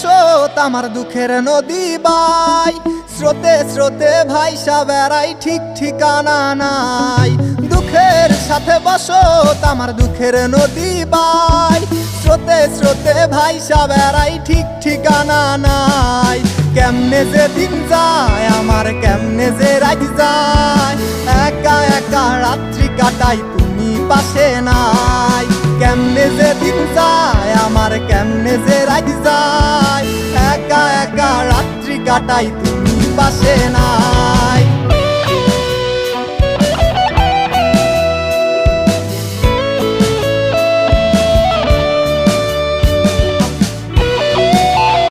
বসত আমার দুঃখের নদী বাই, স্রোতে স্রোতে ভাইসা বেড়াই ঠিক ঠিকানা নাই। দুঃখের সাথে বসত আমার দুঃখের নদী বাই, স্রোতে স্রোতে ভাইসা বেড়াই ঠিক ঠিকানা নাই। কেমনে যে দিন যায় আমার, কেমনে যে রাত যায়, একা একা রাত্রি কাটাই তুমি পাশে নাই। কেমনে যে দিন যায় আমার, কেমনে যে রাত যায়, একা একা রাত্রি কাটাই তুমি পাশে নাই।